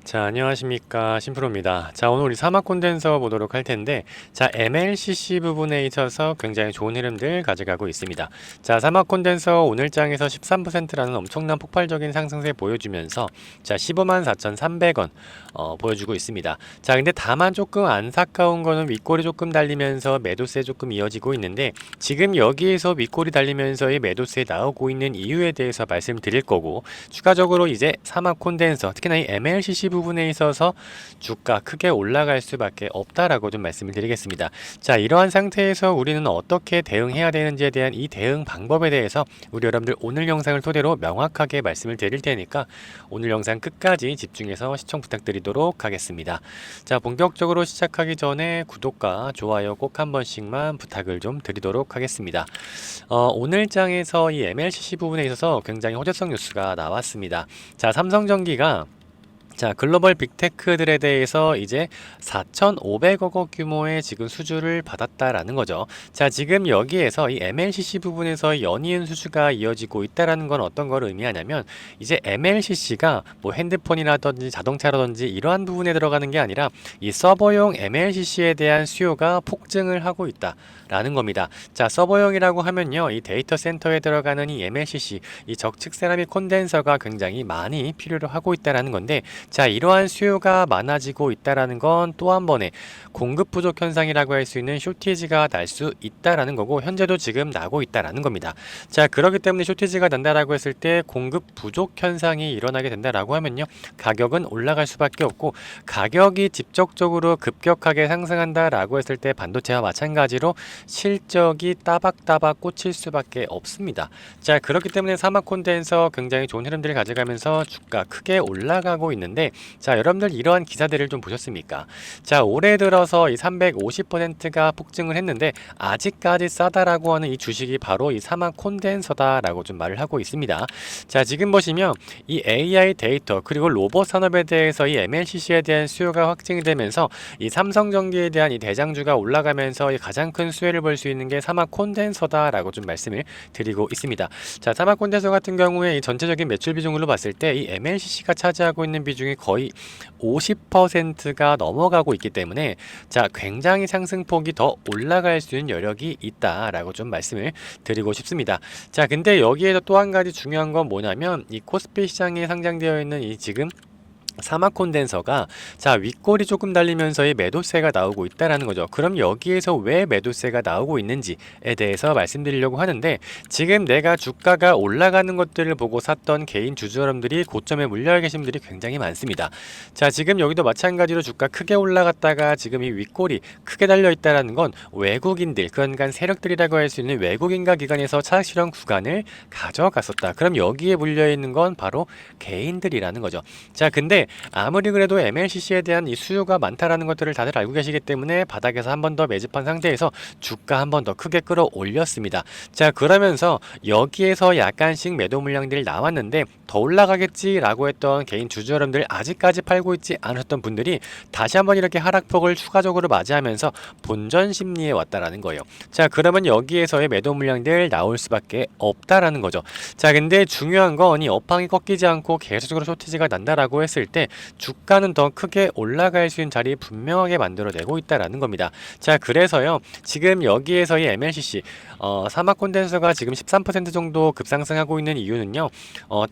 자, 안녕하십니까. 심프로입니다. 자, 오늘 우리 사막 콘덴서 보도록 할 텐데, 자, MLCC 부분에 있어서 굉장히 좋은 흐름들 가져가고 있습니다. 자, 사막 콘덴서 오늘 장에서 13%라는 엄청난 폭발적인 상승세 보여주면서, 자, 15만 4,300원, 보여주고 있습니다. 자, 근데 다만 조금 안타까운 거는 윗골이 조금 달리면서 매도세 조금 이어지고 있는데, 지금 여기에서 윗골이 달리면서의 매도세 나오고 있는 이유에 대해서 말씀드릴 거고, 추가적으로 이제 사막 콘덴서, 특히나 이 MLCC 부분에 있어서 주가 크게 올라갈 수밖에 없다라고 좀 말씀을 드리겠습니다. 자, 이러한 상태에서 우리는 어떻게 대응해야 되는지에 대한 이 대응 방법에 대해서 우리 여러분들 오늘 영상을 토대로 명확하게 말씀을 드릴 테니까 오늘 영상 끝까지 집중해서 시청 부탁드리도록 하겠습니다. 자, 본격적으로 시작하기 전에 구독과 좋아요 꼭 한 번씩만 부탁을 좀 드리도록 하겠습니다. 오늘 장에서 이 MLCC 부분에 있어서 굉장히 호재성 뉴스가 나왔습니다. 자, 삼성전기가 글로벌 빅테크들에 대해서 이제 4,500억 원 규모의 지금 수주를 받았다라는 거죠. 자, 지금 여기에서 이 MLCC 부분에서 연이은 수주가 이어지고 있다라는 건 어떤 걸 의미하냐면 이제 MLCC가 뭐 핸드폰이라든지 자동차라든지 이러한 부분에 들어가는 게 아니라 이 서버용 MLCC에 대한 수요가 폭증을 하고 있다라는 겁니다. 자, 서버용이라고 하면요, 이 데이터 센터에 들어가는 이 MLCC, 이 적측 세라믹 콘덴서가 굉장히 많이 필요로 하고 있다라는 건데, 자, 이러한 수요가 많아지고 있다라는 건 또 한 번의 공급 부족 현상이라고 할 수 있는 쇼티지가 날 수 있다라는 거고, 현재도 지금 나고 있다라는 겁니다. 자, 그렇기 때문에 쇼티지가 난다라고 했을 때 공급 부족 현상이 일어나게 된다라고 하면요, 가격은 올라갈 수밖에 없고, 가격이 직접적으로 급격하게 상승한다라고 했을 때 반도체와 마찬가지로 실적이 따박따박 꽂힐 수밖에 없습니다. 자, 그렇기 때문에 사막 콘덴서 굉장히 좋은 흐름들을 가져가면서 주가 크게 올라가고 있는데, 자, 여러분들 이러한 기사들을 좀 보셨습니까? 자, 올해 들어서 이 350%가 폭증을 했는데 아직까지 싸다라고 하는 이 주식이 바로 이 사막 콘덴서다라고 좀 말을 하고 있습니다. 자, 지금 보시면 이 AI 데이터 그리고 로봇 산업에 대해서 이 MLCC에 대한 수요가 확증이 되면서 이 삼성전기에 대한 이 대장주가 올라가면서 이 가장 큰 수혜를 볼 수 있는 게 사막 콘덴서다라고 좀 말씀을 드리고 있습니다. 자, 사막 콘덴서 같은 경우에 이 전체적인 매출 비중으로 봤을 때 이 MLCC가 차지하고 있는 비중이 거의 50%가 넘어가고 있기 때문에, 자, 굉장히 상승폭이 더 올라갈 수 있는 여력이 있다라고 좀 말씀을 드리고 싶습니다. 자, 근데 여기에서 또 한 가지 중요한 건 뭐냐면 이 코스피 시장에 상장되어 있는 이 지금 사막 콘덴서가, 자, 윗골이 조금 달리면서의 매도세가 나오고 있다라는 거죠. 그럼 여기에서 왜 매도세가 나오고 있는지에 대해서 말씀드리려고 하는데, 지금 내가 주가가 올라가는 것들을 보고 샀던 개인 주주여러분들이 고점에 물려 계신 분들이 굉장히 많습니다. 자, 지금 여기도 마찬가지로 주가 크게 올라갔다가 지금 이 윗골이 크게 달려 있다라는 건 외국인들, 그러니까 세력들이라고 할 수 있는 외국인과 기관에서 차익 실현 구간을 가져갔었다. 그럼 여기에 물려 있는 건 바로 개인들이라는 거죠. 자, 근데 아무리 그래도 MLCC에 대한 이 수요가 많다라는 것들을 다들 알고 계시기 때문에 바닥에서 한 번 더 매집한 상태에서 주가 한 번 더 크게 끌어올렸습니다. 자, 그러면서 여기에서 약간씩 매도 물량들이 나왔는데 더 올라가겠지라고 했던 개인 주주 여러분들, 아직까지 팔고 있지 않았던 분들이 다시 한번 이렇게 하락폭을 추가적으로 맞이하면서 본전 심리에 왔다라는 거예요. 자, 그러면 여기에서의 매도 물량들 나올 수밖에 없다라는 거죠. 자, 근데 중요한 건 이 업황이 꺾이지 않고 계속적으로 쇼티지가 난다라고 했을 때 주가는 더 크게 올라갈 수 있는 자리 분명하게 만들어내고 있다라는 겁니다. 자, 그래서요, 지금 여기에서의 MLCC 사막 콘덴서가 지금 13% 정도 급상승하고 있는 이유는요,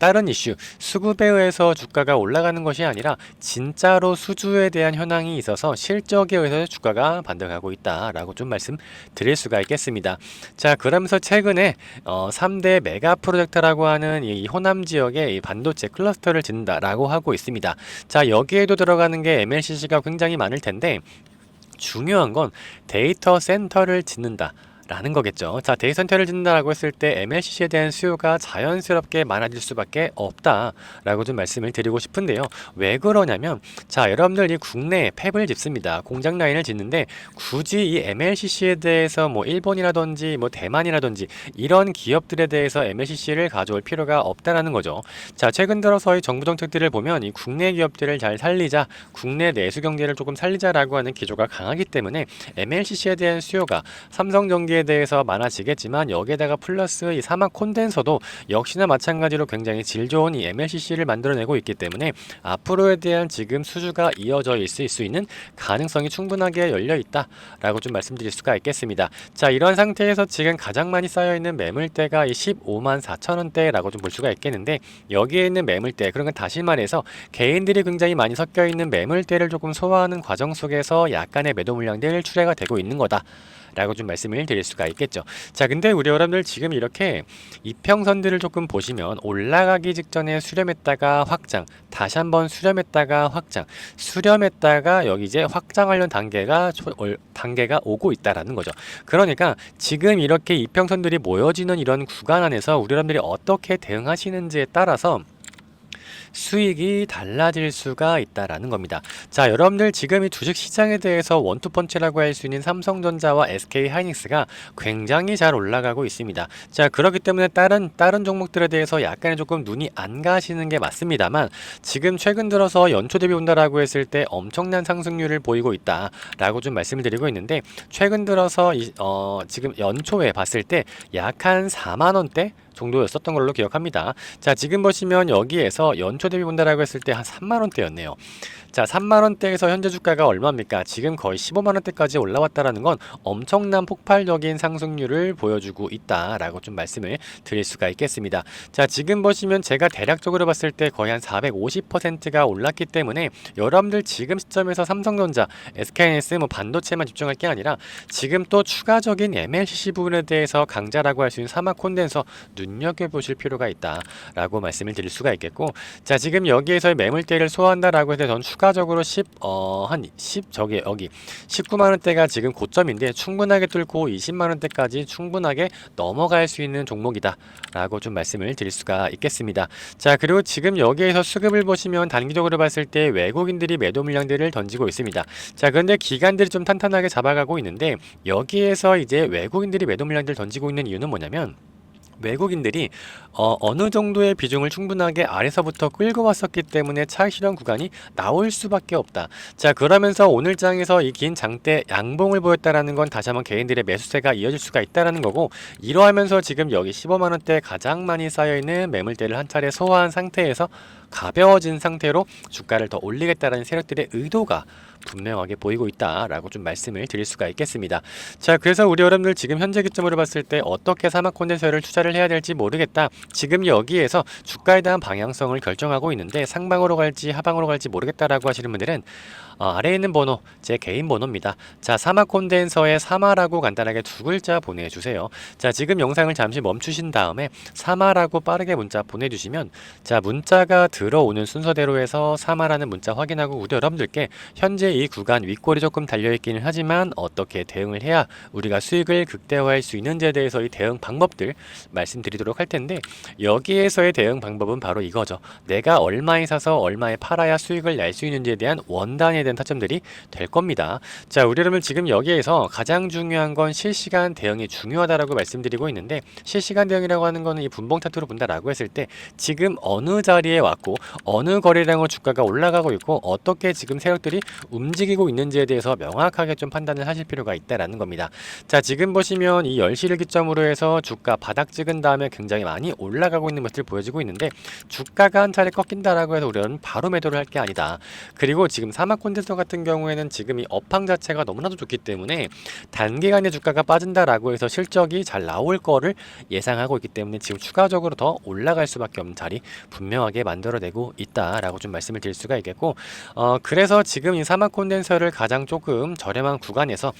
다른 이슈 수급에 의해서 주가가 올라가는 것이 아니라 진짜로 수주에 대한 현황이 있어서 실적에 의해서 주가가 반등하고 있다라고 좀 말씀드릴 수가 있겠습니다. 자, 그러면서 최근에 3대 메가 프로젝트라고 하는 이 호남 지역에 이 반도체 클러스터를 짓는다라고 하고 있습니다. 자, 여기에도 들어가는 게 MLCC가 굉장히 많을 텐데, 중요한 건 데이터 센터를 짓는다 라는 거겠죠. 자, 데이터 센터를 짓는다라고 했을 때 MLCC에 대한 수요가 자연스럽게 많아질 수밖에 없다라고 좀 말씀을 드리고 싶은데요. 왜 그러냐면, 자, 여러분들 이 국내에 팹을 짓습니다. 공장 라인을 짓는데 굳이 이 MLCC에 대해서 뭐 일본이라든지 뭐 대만이라든지 이런 기업들에 대해서 MLCC를 가져올 필요가 없다라는 거죠. 자, 최근 들어서의 정부 정책들을 보면 이 국내 기업들을 잘 살리자, 국내 내수 경제를 조금 살리자라고 하는 기조가 강하기 때문에 MLCC에 대한 수요가 삼성전기 여기에 대해서 많아지겠지만 여기에다가 플러스 이 사막 콘덴서도 역시나 마찬가지로 굉장히 질 좋은 이 MLCC를 만들어내고 있기 때문에 앞으로에 대한 지금 수주가 이어져 있을 수 있는 가능성이 충분하게 열려 있다 라고 좀 말씀드릴 수가 있겠습니다. 자, 이런 상태에서 지금 가장 많이 쌓여있는 매물대가 이 15만 4천 원대라고 좀 볼 수가 있겠는데, 여기에 있는 매물대, 그런 건 다시 말해서 개인들이 굉장히 많이 섞여 있는 매물대를 조금 소화하는 과정 속에서 약간의 매도 물량들 출회가 되고 있는 거다 라고 좀 말씀을 드릴 수가 있겠죠. 자, 근데 우리 여러분들 지금 이렇게 이평선들을 조금 보시면 올라가기 직전에 수렴했다가 확장, 다시 한번 수렴했다가 확장, 수렴했다가 여기 이제 확장하려는 단계가 오고 있다라는 거죠. 그러니까 지금 이렇게 이평선들이 모여지는 이런 구간 안에서 우리 여러분들이 어떻게 대응하시는지에 따라서 수익이 달라질 수가 있다라는 겁니다. 자, 여러분들 지금 이 주식 시장에 대해서 원투펀치라고 할 수 있는 삼성전자와 SK하이닉스가 굉장히 잘 올라가고 있습니다. 자, 그렇기 때문에 다른 종목들에 대해서 약간의 조금 눈이 안 가시는 게 맞습니다만, 지금 최근 들어서 연초 대비 본다라고 했을 때 엄청난 상승률을 보이고 있다라고 좀 말씀을 드리고 있는데, 최근 들어서 지금 연초에 봤을 때 약 한 4만 원대 정도였었던 걸로 기억합니다. 자, 지금 보시면 여기에서 연초 대비 본다라고 했을 때 한 3만 원대였네요. 자, 3만 원대에서 현재 주가가 얼마입니까? 지금 거의 15만 원대까지 올라왔다라는 건 엄청난 폭발적인 상승률을 보여주고 있다라고 좀 말씀을 드릴 수가 있겠습니다. 자, 지금 보시면 제가 대략적으로 봤을 때 거의 한 450%가 올랐기 때문에 여러분들 지금 시점에서 삼성전자, SK하이닉스 뭐 반도체만 집중할 게 아니라 지금 또 추가적인 MLCC 부분에 대해서 강자라고 할 수 있는 사막 콘덴서 눈여겨보실 필요가 있다라고 말씀을 드릴 수가 있겠고, 자, 지금 여기에서의 매물대를 소화한다라고 해서 전 추가적으로 19만원대가 지금 고점인데 충분하게 뚫고 20만원대까지 충분하게 넘어갈 수 있는 종목이다 라고 좀 말씀을 드릴 수가 있겠습니다. 자, 그리고 지금 여기에서 수급을 보시면 단기적으로 봤을 때 외국인들이 매도 물량들을 던지고 있습니다. 자, 그런데 기관들이 좀 탄탄하게 잡아가고 있는데, 여기에서 이제 외국인들이 매도 물량들을 던지고 있는 이유는 뭐냐면, 외국인들이 어느 정도의 비중을 충분하게 아래서부터 끌고 왔었기 때문에 차익 실현 구간이 나올 수밖에 없다. 자, 그러면서 오늘 장에서 이 긴 장대 양봉을 보였다라는 건 다시 한번 개인들의 매수세가 이어질 수가 있다라는 거고, 이러하면서 지금 여기 15만 원대 가장 많이 쌓여 있는 매물대를 한 차례 소화한 상태에서 가벼워진 상태로 주가를 더 올리겠다라는 세력들의 의도가 분명하게 보이고 있다라고 좀 말씀을 드릴 수가 있겠습니다. 자, 그래서 우리 여러분들 지금 현재 기점으로 봤을 때 어떻게 사막 콘덴서를 투자를 해야 될지 모르겠다, 지금 여기에서 주가에 대한 방향성을 결정하고 있는데 상방으로 갈지 하방으로 갈지 모르겠다라고 하시는 분들은 아래에 있는 번호, 제 개인 번호입니다. 자, 사막 콘덴서에 사마라고 간단하게 두 글자 보내주세요. 자, 지금 영상을 잠시 멈추신 다음에 사마라고 빠르게 문자 보내주시면, 자, 문자가 들어오는 순서대로 해서 사마라는 문자 확인하고 우리 여러분들께 현재 이 구간 윗골이 조금 달려있기는 하지만 어떻게 대응을 해야 우리가 수익을 극대화할 수 있는지에 대해서 이 대응 방법들 말씀드리도록 할 텐데, 여기에서의 대응 방법은 바로 이거죠. 내가 얼마에 사서 얼마에 팔아야 수익을 낼 수 있는지에 대한 원단에 대한 타점들이 될 겁니다. 자, 우리 여러분 지금 여기에서 가장 중요한 건 실시간 대응이 중요하다라고 말씀드리고 있는데, 실시간 대응이라고 하는 거는 이 분봉 차트로 본다라고 했을 때 지금 어느 자리에 왔고 어느 거래량으로 주가가 올라가고 있고 어떻게 지금 세력들이 움직이고 있는지에 대해서 명확하게 좀 판단을 하실 필요가 있다라는 겁니다. 자, 지금 보시면 이 10시를 기점으로 해서 주가 바닥 찍은 다음에 굉장히 많이 올라가고 있는 모습을 보여지고 있는데, 주가가 한 차례 꺾인다라고 해서 우리는 바로 매도를 할 게 아니다. 그리고 지금 사막 콘덴서 같은 경우에는 지금 이 업황 자체가 너무나도 좋기 때문에 단기간에 주가가 빠진다라고 해서 실적이 잘 나올 거를 예상하고 있기 때문에 지금 추가적으로 더 올라갈 수밖에 없는 자리 분명하게 만들어내고 있다라고 좀 말씀을 드릴 수가 있겠고, 그래서 지금 이 사막 콘덴서를 가장 조금 저렴한 구간에서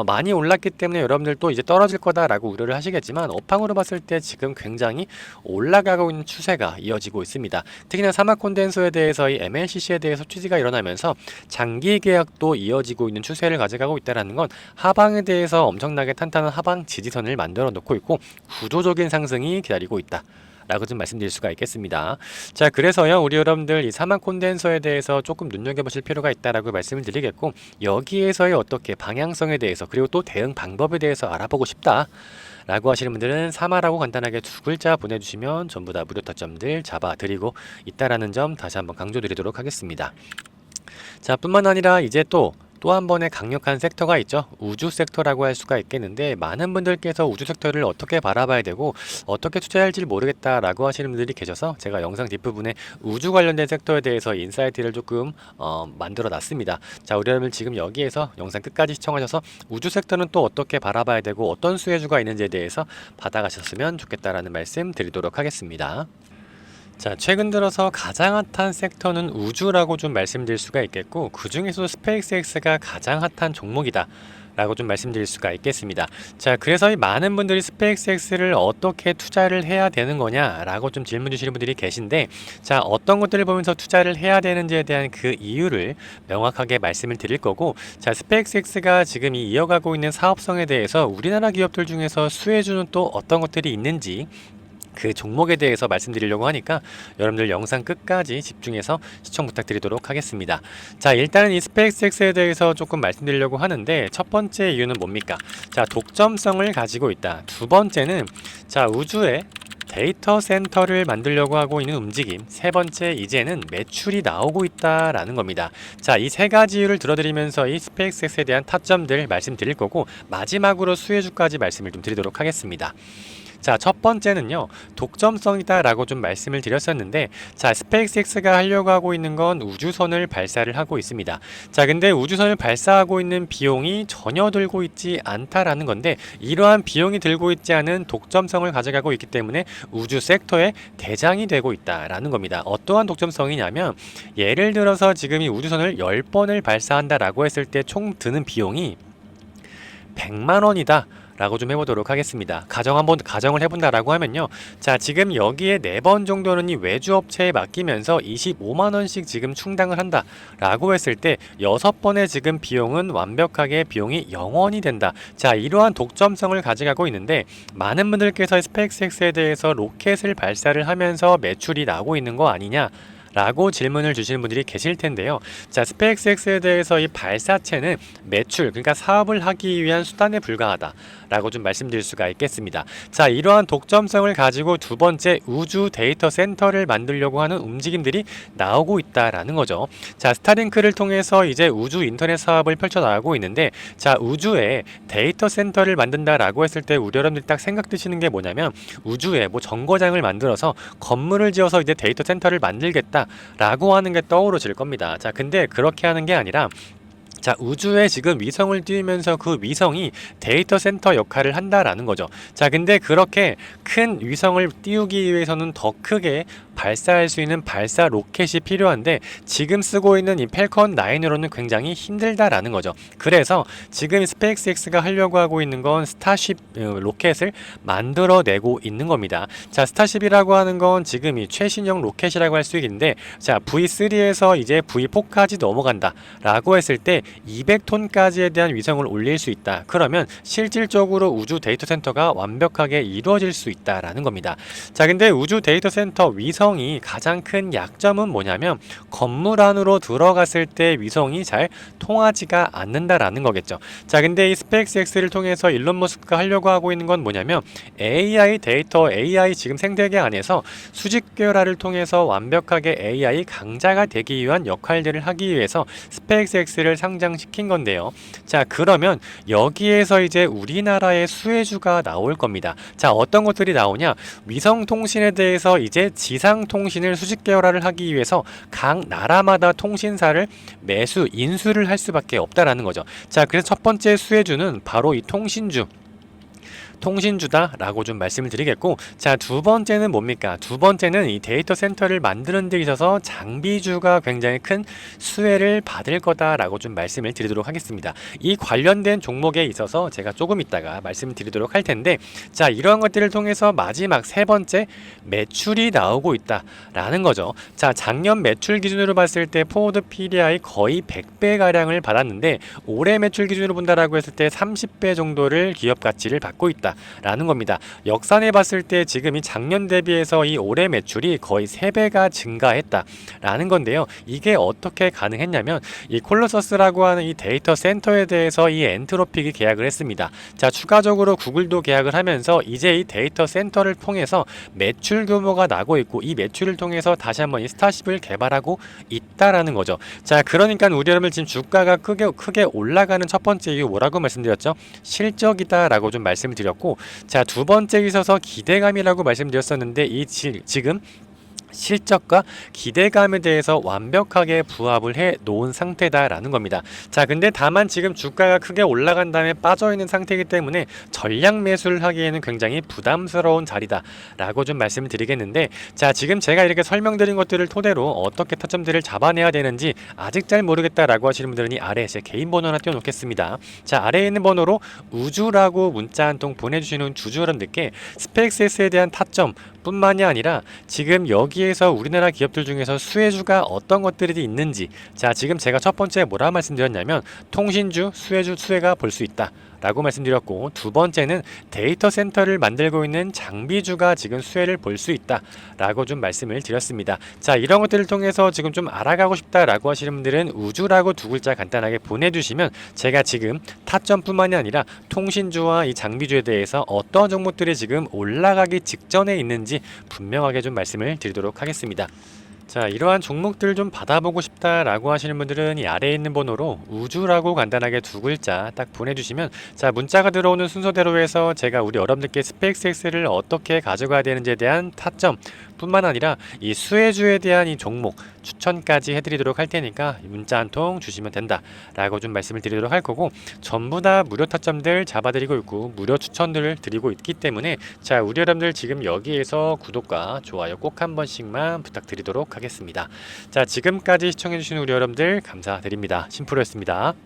많이 올랐기 때문에 여러분들도 이제 떨어질 거다라고 우려를 하시겠지만, 업황으로 봤을 때 지금 굉장히 올라가고 있는 추세가 이어지고 있습니다. 특히나 사막 콘덴서에 대해서 이 MLCC에 대해서 취지가 일어나면서 장기 계약도 이어지고 있는 추세를 가져가고 있다는 건 하방에 대해서 엄청나게 탄탄한 하방 지지선을 만들어 놓고 있고 구조적인 상승이 기다리고 있다 라고 좀 말씀드릴 수가 있겠습니다. 자, 그래서요 우리 여러분들 이 사막 콘덴서에 대해서 조금 눈여겨보실 필요가 있다라고 말씀을 드리겠고, 여기에서의 어떻게 방향성에 대해서 그리고 또 대응 방법에 대해서 알아보고 싶다 라고 하시는 분들은 사마라고 간단하게 두 글자 보내주시면 전부 다 무료 타점들 잡아드리고 있다라는 점 다시 한번 강조드리도록 하겠습니다. 자, 뿐만 아니라 이제 또 또 한 번의 강력한 섹터가 있죠. 우주 섹터라고 할 수가 있겠는데, 많은 분들께서 우주 섹터를 어떻게 바라봐야 되고 어떻게 투자할지 모르겠다라고 하시는 분들이 계셔서 제가 영상 뒷부분에 우주 관련된 섹터에 대해서 인사이트를 조금 만들어 놨습니다. 자, 우리 여러분 지금 여기에서 영상 끝까지 시청하셔서 우주 섹터는 또 어떻게 바라봐야 되고 어떤 수혜주가 있는지에 대해서 받아가셨으면 좋겠다라는 말씀 드리도록 하겠습니다. 자, 최근 들어서 가장 핫한 섹터는 우주라고 좀 말씀드릴 수가 있겠고, 그 중에서도 스페이스X가 가장 핫한 종목이다 라고 좀 말씀드릴 수가 있겠습니다. 자, 그래서 이 많은 분들이 스페이스X를 어떻게 투자를 해야 되는 거냐 라고 좀 질문 주시는 분들이 계신데, 자, 어떤 것들을 보면서 투자를 해야 되는지에 대한 그 이유를 명확하게 말씀을 드릴 거고, 자, 스페이스X가 지금 이 이어가고 있는 사업성에 대해서 우리나라 기업들 중에서 수혜주는 또 어떤 것들이 있는지 그 종목에 대해서 말씀드리려고 하니까 여러분들 영상 끝까지 집중해서 시청 부탁드리도록 하겠습니다. 자, 일단은 이 스페이스X에 대해서 조금 말씀드리려고 하는데, 첫 번째 이유는 뭡니까? 자, 독점성을 가지고 있다. 두 번째는 자, 우주에 데이터 센터를 만들려고 하고 있는 움직임. 세 번째, 이제는 매출이 나오고 있다라는 겁니다. 자, 이 세 가지 이유를 들어드리면서 이 스페이스X에 대한 타점들 말씀드릴 거고, 마지막으로 수혜주까지 말씀을 좀 드리도록 하겠습니다. 자, 첫 번째는요, 독점성이다 라고 좀 말씀을 드렸었는데, 자, 스페이스X가 하려고 하고 있는 건 우주선을 발사를 하고 있습니다. 자, 근데 우주선을 발사하고 있는 비용이 전혀 들고 있지 않다라는 건데, 이러한 비용이 들고 있지 않은 독점성을 가져가고 있기 때문에 우주 섹터의 대장이 되고 있다라는 겁니다. 어떠한 독점성이냐면, 예를 들어서 지금 이 우주선을 10번을 발사한다라고 했을 때 총 드는 비용이 100만 원이다 라고 좀 해보도록 하겠습니다. 가정을 해본다라고 하면요, 자, 지금 여기에 4번 정도는 이 외주업체에 맡기면서 25만원씩 지금 충당을 한다 라고 했을 때 6번의 지금 비용은 완벽하게 비용이 0원이 된다. 자, 이러한 독점성을 가져가고 있는데, 많은 분들께서 스페이스X에 대해서 로켓을 발사를 하면서 매출이 나고 있는 거 아니냐 라고 질문을 주시는 분들이 계실 텐데요. 자, 스페이스X에 대해서 이 발사체는 매출, 그러니까 사업을 하기 위한 수단에 불과하다 라고 좀 말씀드릴 수가 있겠습니다. 자, 이러한 독점성을 가지고 두 번째, 우주 데이터 센터를 만들려고 하는 움직임들이 나오고 있다라는 거죠. 자, 스타링크를 통해서 이제 우주 인터넷 사업을 펼쳐나가고 있는데, 자, 우주에 데이터 센터를 만든다라고 했을 때 우리 여러분들이 딱 생각 드시는 게 뭐냐면, 우주에 뭐 정거장을 만들어서 건물을 지어서 이제 데이터 센터를 만들겠다 라고 하는 게 떠오르실 겁니다. 자, 근데 그렇게 하는 게 아니라, 자, 우주에 지금 위성을 띄우면서 그 위성이 데이터 센터 역할을 한다라는 거죠. 자, 근데 그렇게 큰 위성을 띄우기 위해서는 더 크게 발사할 수 있는 발사 로켓이 필요한데, 지금 쓰고 있는 이 펠컨 9으로는 굉장히 힘들다라는 거죠. 그래서 지금 스페이스X가 하려고 하고 있는 건 스타쉽 로켓을 만들어내고 있는 겁니다. 자, 스타쉽이라고 하는 건 지금 이 최신형 로켓이라고 할 수 있는데, 자, V3에서 이제 V4까지 넘어간다 라고 했을 때 200톤까지에 대한 위성을 올릴 수 있다. 그러면 실질적으로 우주 데이터 센터가 완벽하게 이루어질 수 있다라는 겁니다. 자, 근데 우주 데이터 센터 위성이 가장 큰 약점은 뭐냐면, 건물 안으로 들어갔을 때 위성이 잘 통하지가 않는다라는 거겠죠. 자, 근데 이 스페이스X를 통해서 일론 머스크가 하려고 하고 있는 건 뭐냐면, AI 데이터, AI 지금 생태계 안에서 수직 계열화를 통해서 완벽하게 AI 강자가 되기 위한 역할들을 하기 위해서 스페이스X를 상장시킨 건데요. 자, 그러면 여기에서 이제 우리나라의 수혜주가 나올 겁니다. 자, 어떤 것들이 나오냐? 위성 통신에 대해서 이제 지상 통신을 수직 계열화를 하기 위해서 각 나라마다 통신사를 매수, 인수를 할 수밖에 없다라는 거죠. 자, 그래서 첫 번째 수혜주는 바로 이 통신주다 라고 좀 말씀을 드리겠고, 자, 두 번째는 뭡니까? 두 번째는 이 데이터 센터를 만드는 데 있어서 장비주가 굉장히 큰 수혜를 받을 거다 라고 좀 말씀을 드리도록 하겠습니다. 이 관련된 종목에 있어서 제가 조금 이따가 말씀을 드리도록 할 텐데, 자, 이러한 것들을 통해서 마지막 세 번째, 매출이 나오고 있다 라는 거죠. 자, 작년 매출 기준으로 봤을 때 포워드 PDI 거의 100배 가량을 받았는데, 올해 매출 기준으로 본다라고 했을 때 30배 정도를 기업 가치를 받고 있다 있다라는 겁니다. 역산해 봤을 때 지금 이 작년 대비해서 이 올해 매출이 거의 3배가 증가했다라는 건데요. 이게 어떻게 가능했냐면 이 콜로서스라고 하는 이 데이터 센터에 대해서 이 엔트로픽이 계약을 했습니다. 자, 추가적으로 구글도 계약을 하면서 이제 이 데이터 센터를 통해서 매출 규모가 나고 있고 이 매출을 통해서 다시 한번 이 스타쉽을 개발하고 있다라는 거죠. 자, 그러니까 우리 여러분 지금 주가가 크게 올라가는 첫 번째 이유 뭐라고 말씀드렸죠? 실적이다라고 좀 말씀을 드렸고, 자, 두 번째 있어서 기대감이라고 말씀드렸었는데 지금 실적과 기대감에 대해서 완벽하게 부합을 해 놓은 상태다라는 겁니다. 자, 근데 다만 지금 주가가 크게 올라간 다음에 빠져있는 상태이기 때문에 전략 매수를 하기에는 굉장히 부담스러운 자리다라고 좀 말씀을 드리겠는데, 자, 지금 제가 이렇게 설명드린 것들을 토대로 어떻게 타점들을 잡아내야 되는지 아직 잘 모르겠다라고 하시는 분들은 이 아래에 제 개인 번호 하나 띄워놓겠습니다. 자, 아래에 있는 번호로 우주라고 문자 한 통 보내주시는 주주 여러분들께 스펙스에 대한 타점 뿐만이 아니라 지금 여기에서 우리나라 기업들 중에서 수혜주가 어떤 것들이 있는지, 자, 지금 제가 첫 번째 뭐라 말씀드렸냐면 통신주, 수혜가 볼 수 있다 라고 말씀드렸고, 두 번째는 데이터 센터를 만들고 있는 장비주가 지금 수혜를 볼 수 있다 라고 좀 말씀을 드렸습니다. 자, 이런 것들을 통해서 지금 좀 알아가고 싶다 라고 하시는 분들은 우주라고 두 글자 간단하게 보내주시면 제가 지금 타점뿐만이 아니라 통신주와 이 장비주에 대해서 어떤 종목들이 지금 올라가기 직전에 있는지 분명하게 좀 말씀을 드리도록 하겠습니다. 자, 이러한 종목들 좀 받아보고 싶다라고 하시는 분들은 이 아래에 있는 번호로 우주라고 간단하게 두 글자 딱 보내주시면, 자, 문자가 들어오는 순서대로 해서 제가 우리 여러분들께 스펙스X를 어떻게 가져가야 되는지에 대한 타점 뿐만 아니라 이 수혜주에 대한 이 종목 추천까지 해드리도록 할 테니까 문자 한 통 주시면 된다 라고 좀 말씀을 드리도록 할 거고, 전부 다 무료 타점들 잡아드리고 있고 무료 추천들을 드리고 있기 때문에, 자, 우리 여러분들 지금 여기에서 구독과 좋아요 꼭 한 번씩만 부탁드리도록 하겠습니다. 자, 지금까지 시청해주신 우리 여러분들 감사드립니다. 심프로였습니다.